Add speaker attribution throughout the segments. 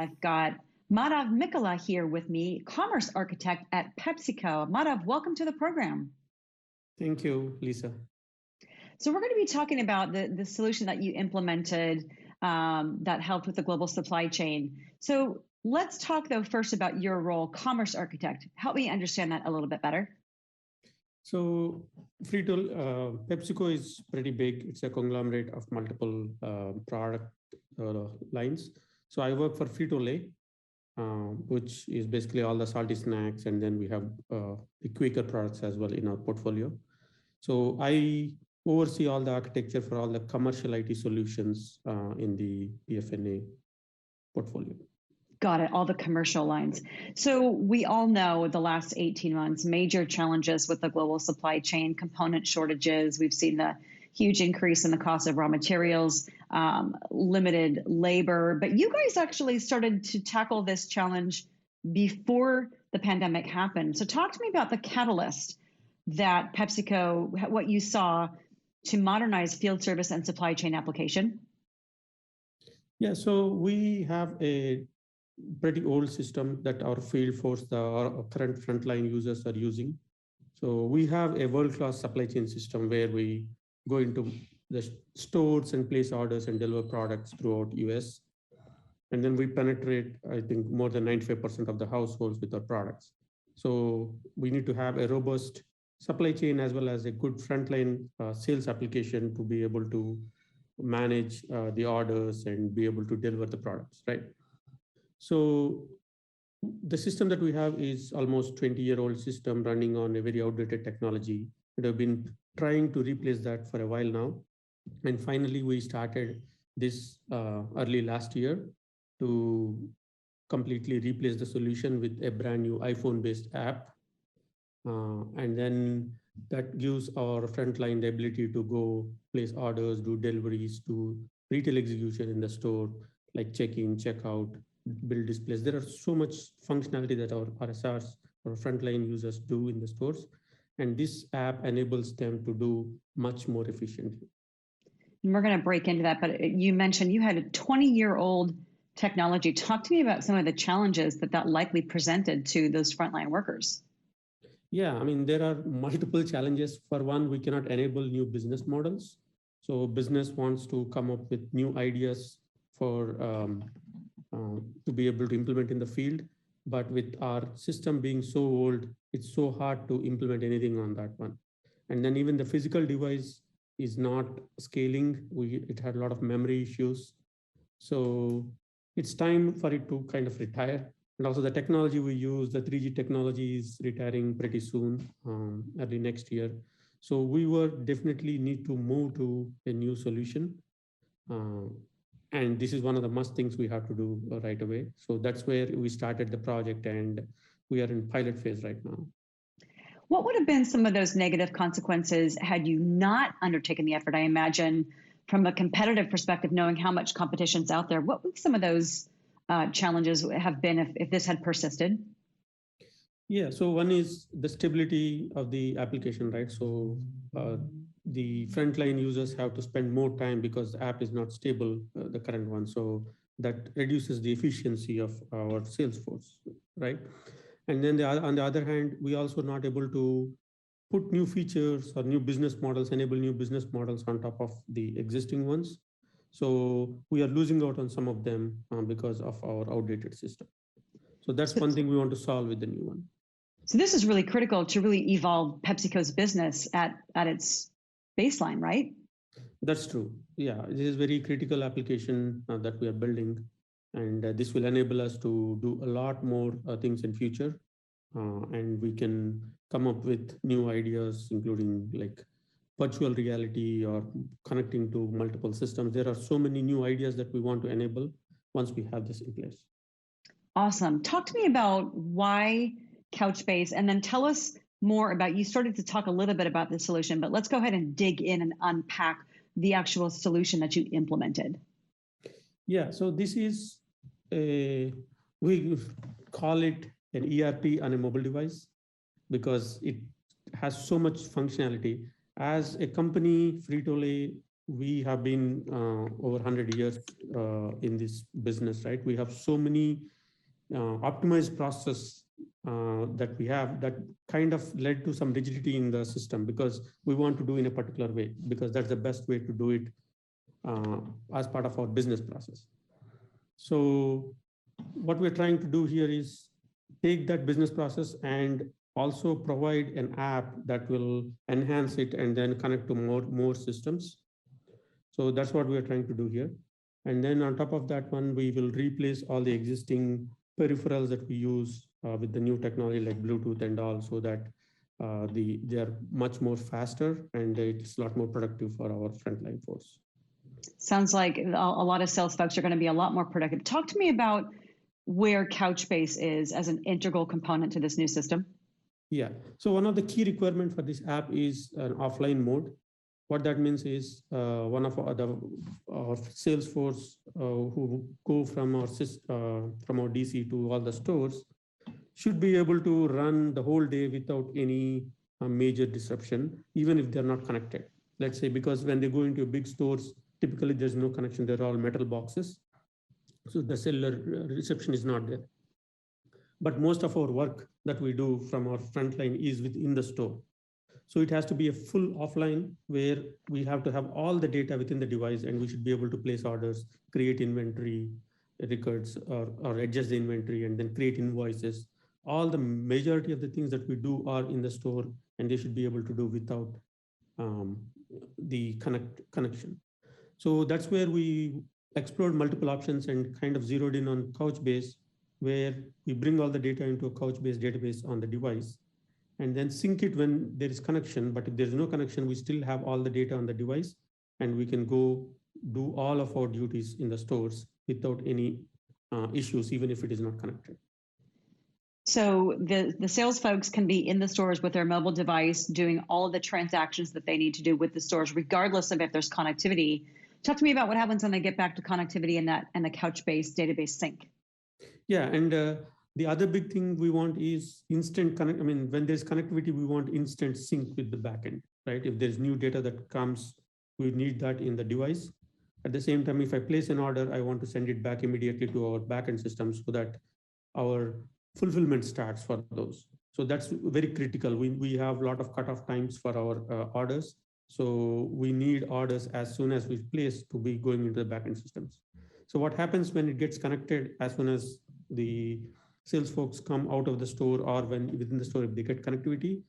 Speaker 1: I've got Madhav Mikala here with me, commerce architect at PepsiCo. Madhav, welcome to the program.
Speaker 2: Thank you, Lisa.
Speaker 1: So we're going to be talking about the solution that you implemented that helped with the global supply chain. So let's talk though first about your role, commerce architect. Help me understand that a little bit better.
Speaker 2: So PepsiCo is pretty big. It's a conglomerate of multiple product lines. So I work for Frito-Lay, which is basically all the salty snacks, and then we have the Quaker products as well in our portfolio. So I oversee all the architecture for all the commercial IT solutions in the PFNA portfolio.
Speaker 1: Got it, all the commercial lines. So we all know the last 18 months, major challenges with the global supply chain, component shortages. We've seen the huge increase in the cost of raw materials, limited labor, but you guys actually started to tackle this challenge before the pandemic happened. So talk to me about the catalyst that PepsiCo, what you saw to modernize field service and supply chain application.
Speaker 2: Yeah, so we have a pretty old system that our field force, our current frontline users are using. So we have a world-class supply chain system where we go into the stores and place orders and deliver products throughout US. And then we penetrate, I think, more than 95% of the households with our products. So we need to have a robust supply chain as well as a good frontline sales application to be able to manage the orders and be able to deliver the products, right? So the system that we have is almost 20-year-old system running on a very outdated technology. We have been trying to replace that for a while now. And finally, we started this early last year to completely replace the solution with a brand new iPhone-based app. And then that gives our frontline the ability to go place orders, do deliveries, do retail execution in the store, like check-in, check-out, build displays. There are so much functionality that our RSRs or frontline users do in the stores. And this app enables them to do much more efficiently.
Speaker 1: And we're going to break into that, but you mentioned you had a 20-year-old technology. Talk to me about some of the challenges that likely presented to those frontline workers.
Speaker 2: Yeah, I mean, there are multiple challenges. For one, we cannot enable new business models. So business wants to come up with new ideas for to be able to implement in the field. But with our system being so old, it's so hard to implement anything on that one. And then even the physical device is not scaling. It had a lot of memory issues. So it's time for it to kind of retire. And also the technology we use, the 3G technology is retiring pretty soon, early next year. So we will definitely need to move to a new solution. And this is one of the must things we have to do right away. So that's where we started the project, and we are in pilot phase right now.
Speaker 1: What would have been some of those negative consequences had you not undertaken the effort? I imagine from a competitive perspective, knowing how much competition's out there, what would some of those challenges have been if this had persisted?
Speaker 2: Yeah, so one is the stability of the application, right? So the frontline users have to spend more time because the app is not stable, the current one. So that reduces the efficiency of our sales force, right? And then on the other hand, we also not able to put new features or new business models, enable new business models on top of the existing ones. So we are losing out on some of them because of our outdated system. So that's one thing we want to solve with the new one.
Speaker 1: So this is really critical to really evolve PepsiCo's business at its baseline, right?
Speaker 2: That's true. Yeah, this is very critical application that we are building. And this will enable us to do a lot more things in future. And we can come up with new ideas, including like virtual reality or connecting to multiple systems. There are so many new ideas that we want to enable once we have this in place.
Speaker 1: Awesome. Talk to me about why Couchbase, and then tell us more about, you started to talk a little bit about the solution, but let's go ahead and dig in and unpack the actual solution that you implemented.
Speaker 2: Yeah, so this is we call it an ERP on a mobile device because it has so much functionality. As a company, Frito-Lay we have been over 100 years in this business, right? We have so many optimized process that we have that kind of led to some rigidity in the system because we want to do in a particular way because that's the best way to do it as part of our business process. So what we're trying to do here is take that business process and also provide an app that will enhance it and then connect to more systems. So that's what we're trying to do here. And then on top of that one, we will replace all the existing peripherals that we use with the new technology like Bluetooth and all, so that they are much more faster and it's a lot more productive for our frontline force.
Speaker 1: Sounds like a lot of sales folks are going to be a lot more productive. Talk to me about where Couchbase is as an integral component to this new system.
Speaker 2: Yeah, so one of the key requirements for this app is an offline mode. What that means is one of our sales force who go from our DC to all the stores should be able to run the whole day without any major disruption, even if they're not connected. Let's say, because when they go into big stores, typically there's no connection, they're all metal boxes. So the cellular reception is not there. But most of our work that we do from our frontline is within the store. So it has to be a full offline where we have to have all the data within the device and we should be able to place orders, create inventory records or adjust the inventory and then create invoices. All the majority of the things that we do are in the store and they should be able to do without the connection. So that's where we explored multiple options and kind of zeroed in on Couchbase, where we bring all the data into a Couchbase database on the device and then sync it when there is connection. But if there's no connection, we still have all the data on the device and we can go do all of our duties in the stores without any issues, even if it is not connected.
Speaker 1: So the sales folks can be in the stores with their mobile device doing all of the transactions that they need to do with the stores, regardless of if there's connectivity. Talk to me about what happens when they get back to connectivity and the Couchbase database sync.
Speaker 2: Yeah, and the other big thing we want is instant connect. I mean, when there's connectivity, we want instant sync with the backend, right? If there's new data that comes, we need that in the device. At the same time, if I place an order, I want to send it back immediately to our backend system so that our fulfillment starts for those. So that's very critical. We have a lot of cutoff times for our orders. So we need orders as soon as we place to be going into the backend systems. So what happens when it gets connected, as soon as the sales folks come out of the store or when within the store, if they get connectivity,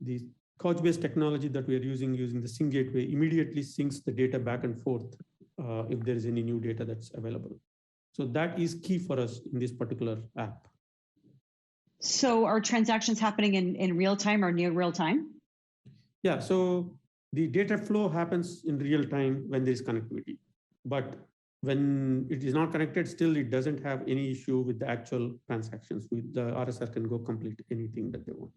Speaker 2: the Couchbase technology that we are using the sync gateway immediately syncs the data back and forth if there is any new data that's available. So that is key for us in this particular app.
Speaker 1: So are transactions happening in real time or near real time?
Speaker 2: Yeah, so the data flow happens in real time when there is connectivity. But when it is not connected, still it doesn't have any issue with the actual transactions. The RSR can go complete anything that they want.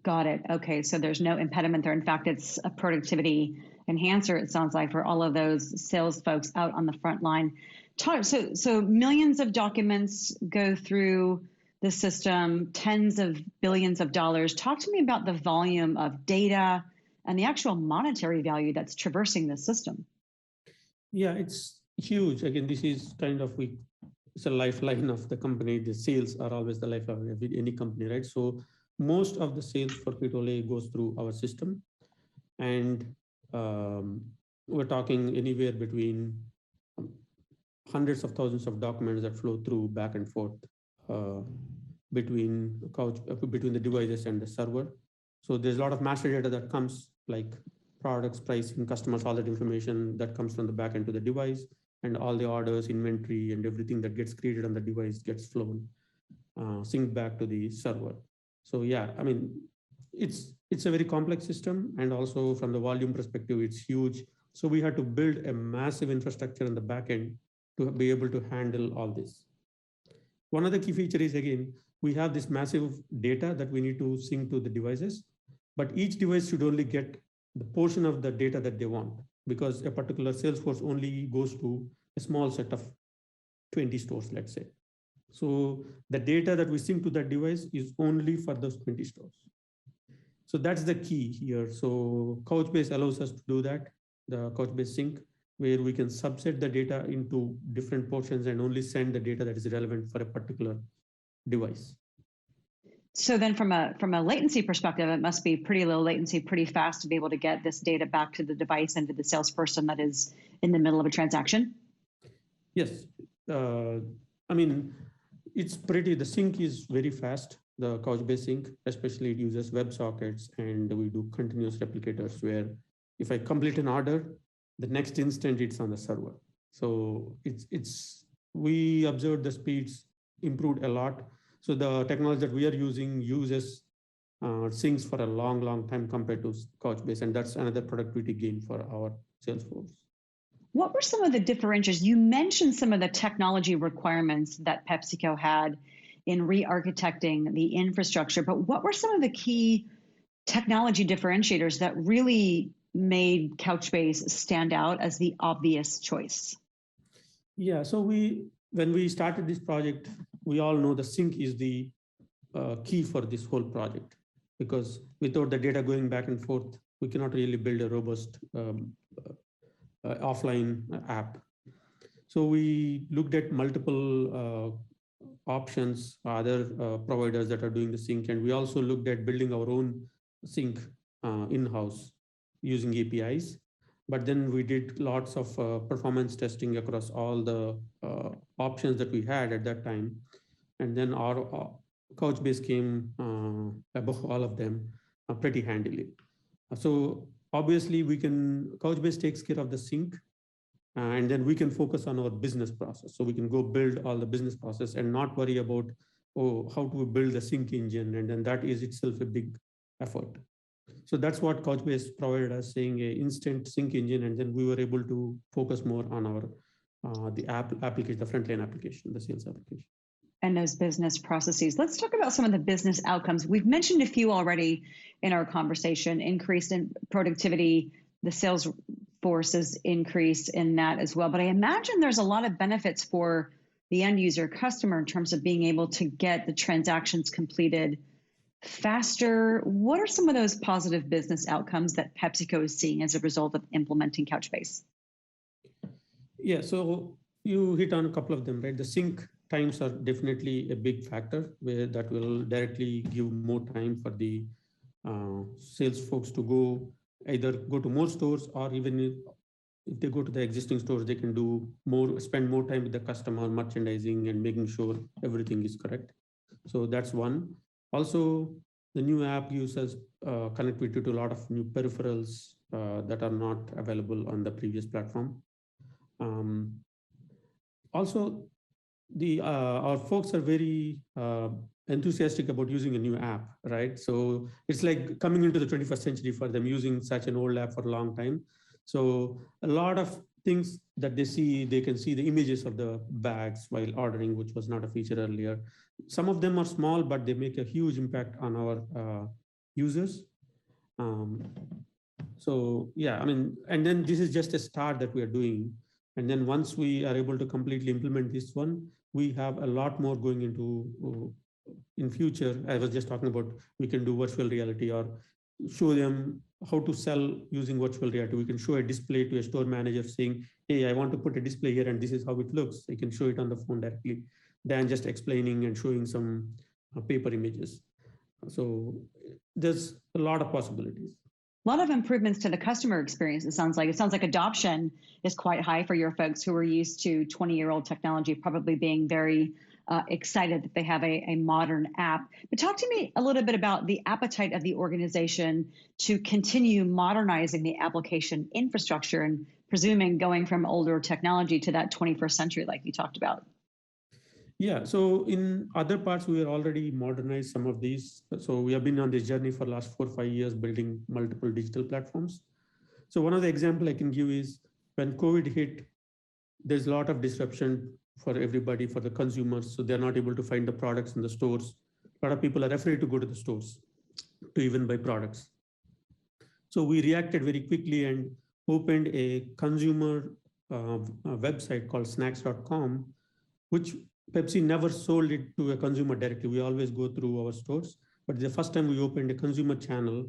Speaker 1: Got it. Okay, so there's no impediment there. In fact, it's a productivity enhancer, it sounds like, for all of those sales folks out on the front line. So millions of documents go through the system, tens of billions of dollars. Talk to me about the volume of data and the actual monetary value that's traversing the system.
Speaker 2: Yeah, it's huge. Again, this is kind of it's a lifeline of the company. The sales are always the lifeline of any company, right? So most of the sales for Frito-Lay goes through our system, and we're talking anywhere between hundreds of thousands of documents that flow through back and forth between the devices and the server. So there's a lot of master data that comes, like products, pricing, customers, all that information that comes from the back end to the device, and all the orders, inventory, and everything that gets created on the device gets flown, synced back to the server. So yeah, I mean, it's a very complex system, and also from the volume perspective, it's huge. So we had to build a massive infrastructure on the back end to be able to handle all this. One of the key features is, again, we have this massive data that we need to sync to the devices, but each device should only get the portion of the data that they want, because a particular sales force only goes to a small set of 20 stores, let's say. So the data that we sync to that device is only for those 20 stores. So that's the key here. So Couchbase allows us to do that. the Couchbase Sync, where we can subset the data into different portions and only send the data that is relevant for a particular device.
Speaker 1: So then from a latency perspective, it must be pretty low latency, pretty fast to be able to get this data back to the device and to the salesperson that is in the middle of a transaction?
Speaker 2: Yes. I mean, it's pretty, the sync is very fast, the Couchbase Sync, especially it uses WebSockets, and we do continuous replicators where if I complete an order, the next instant it's on the server. So we observed the speeds improved a lot. So the technology that we are using uses syncs for a long time compared to Couchbase, and that's another productivity gain for our sales force.
Speaker 1: What were some of the differentiators? You mentioned some of the technology requirements that PepsiCo had in re-architecting the infrastructure, but what were some of the key technology differentiators that really made Couchbase stand out as the obvious choice?
Speaker 2: Yeah, so when we started this project, we all know the sync is the key for this whole project, because without the data going back and forth, we cannot really build a robust offline app. So we looked at multiple options, other providers that are doing the sync, and we also looked at building our own sync in-house using APIs. But then we did lots of performance testing across all the options that we had at that time. And then our Couchbase came above all of them pretty handily. So obviously Couchbase takes care of the sync, and then we can focus on our business process. So we can go build all the business process and not worry about, how do we build the sync engine? And then that is itself a big effort. So that's what Couchbase provided us, saying a instant sync engine, and then we were able to focus more on our the application, the frontline application, the sales application.
Speaker 1: And those business processes. Let's talk about some of the business outcomes. We've mentioned a few already in our conversation: increase in productivity, the sales force's increase in that as well. But I imagine there's a lot of benefits for the end user customer in terms of being able to get the transactions completed faster. What are some of those positive business outcomes that PepsiCo is seeing as a result of implementing Couchbase?
Speaker 2: Yeah, so you hit on a couple of them, right? The sync times are definitely a big factor, where that will directly give more time for the sales folks to either go to more stores, or even if they go to the existing stores, they can spend more time with the customer, merchandising and making sure everything is correct. So that's one. Also, the new app uses connectivity to a lot of new peripherals that are not available on the previous platform. Also, our folks are very enthusiastic about using a new app, right? So it's like coming into the 21st century for them, using such an old app for a long time. So a lot of things that they can see the images of the bags while ordering, which was not a feature earlier. Some of them are small, but they make a huge impact on our users. So yeah, I mean, and then this is just a start that we are doing. And then once we are able to completely implement this one, we have a lot more going into in future. I was just talking about, we can do virtual reality or show them how to sell using virtual reality. We can show a display to a store manager saying, hey, I want to put a display here and this is how it looks. They can show it on the phone directly than just explaining and showing some paper images. So there's a lot of possibilities.
Speaker 1: A lot of improvements to the customer experience, it sounds like. It sounds like adoption is quite high for your folks who are used to 20-year-old technology, probably being very excited that they have a modern app. But talk to me a little bit about the appetite of the organization to continue modernizing the application infrastructure and presuming going from older technology to that 21st century like you talked about.
Speaker 2: Yeah, so in other parts, we are already modernized some of these. So we have been on this journey for the last 4 or 5 years, building multiple digital platforms. So one of the examples I can give is when COVID hit, there's a lot of disruption for everybody, for the consumers. So they're not able to find the products in the stores. A lot of people are afraid to go to the stores to even buy products. So we reacted very quickly and opened a consumer website called snacks.com, which Pepsi never sold it to a consumer directly. We always go through our stores, but the first time we opened a consumer channel,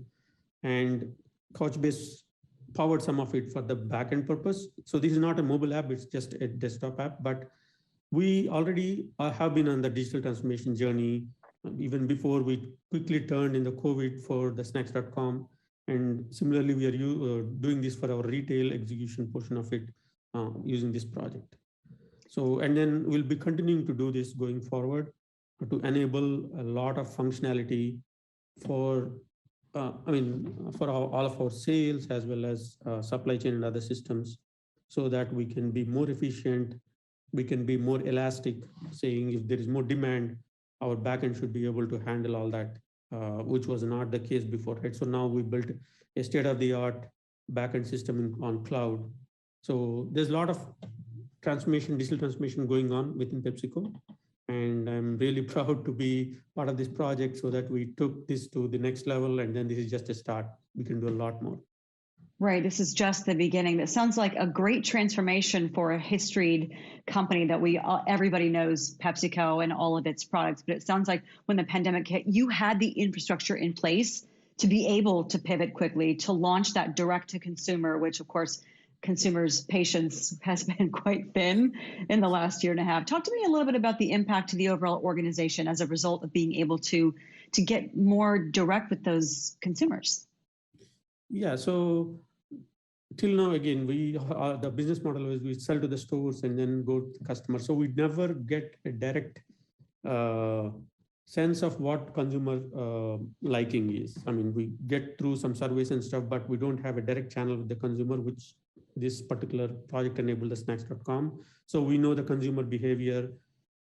Speaker 2: and Couchbase powered some of it for the backend purpose. So this is not a mobile app, it's just a desktop app, but we already have been on the digital transformation journey even before we quickly turned in the COVID for the snacks.com. And similarly, we are doing this for our retail execution portion of it using this project. So, and then we'll be continuing to do this going forward to enable a lot of functionality for, for all of our sales as well as supply chain and other systems, so that we can be more efficient, we can be more elastic, saying if there is more demand, our backend should be able to handle all that, which was not the case before, right? So now we built a state-of-the-art backend system on cloud. So there's a lot of transformation, digital transformation going on within PepsiCo. And I'm really proud to be part of this project so that we took this to the next level. And then this is just a start. We can do a lot more.
Speaker 1: Right. This is just the beginning. That sounds like a great transformation for a historied company that everybody knows PepsiCo and all of its products. But it sounds like when the pandemic hit, you had the infrastructure in place to be able to pivot quickly, to launch that direct to consumer, which of course, consumers' patience has been quite thin in the last year and a half. Talk to me a little bit about the impact to the overall organization as a result of being able to get more direct with those consumers.
Speaker 2: Yeah, so till now, again, the business model is we sell to the stores and then go to the customer. So we never get a direct sense of what consumer liking is. I mean, we get through some surveys and stuff, but we don't have a direct channel with the consumer, which this particular project enabled the snacks.com. So we know the consumer behavior,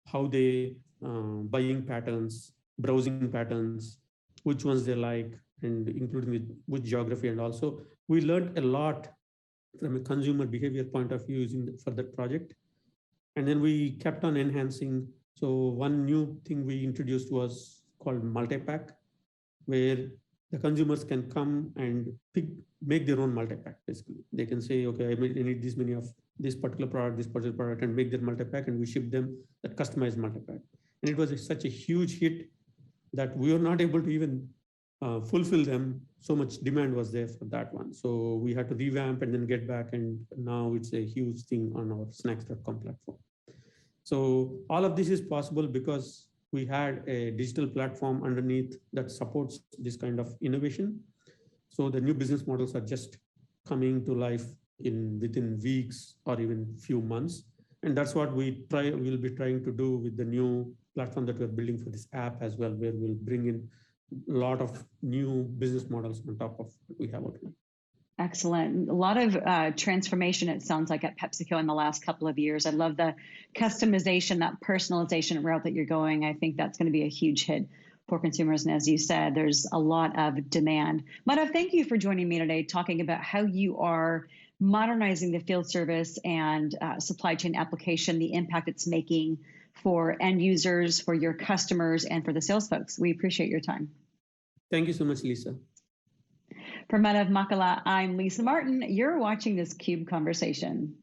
Speaker 2: how they buying patterns, browsing patterns, which ones they like, and including which geography. And also we learned a lot from a consumer behavior point of view for that project. And then we kept on enhancing. So one new thing we introduced was called multi-pack, where the consumers can come and make their own multi-pack. Basically, they can say, okay, I need this many of this particular product, and make their multi-pack, and we ship them that customized multi-pack. And it was such a huge hit that we were not able to even fulfill them. So much demand was there for that one. So we had to revamp and then get back, and now it's a huge thing on our snacks.com platform. So all of this is possible because we had a digital platform underneath that supports this kind of innovation. So the new business models are just coming to life within weeks or even few months. And that's what we'll be trying to do with the new platform that we're building for this app as well, where we'll bring in a lot of new business models on top of what we have already.
Speaker 1: Excellent. A lot of transformation, it sounds like, at PepsiCo in the last couple of years. I love the customization, that personalization route that you're going. I think that's going to be a huge hit for consumers. And as you said, there's a lot of demand. Madhav, thank you for joining me today, talking about how you are modernizing the field service and supply chain application, the impact it's making for end users, for your customers, and for the sales folks. We appreciate your time.
Speaker 2: Thank you so much, Lisa.
Speaker 1: For Madhav Makala, I'm Lisa Martin. You're watching this CUBE Conversation.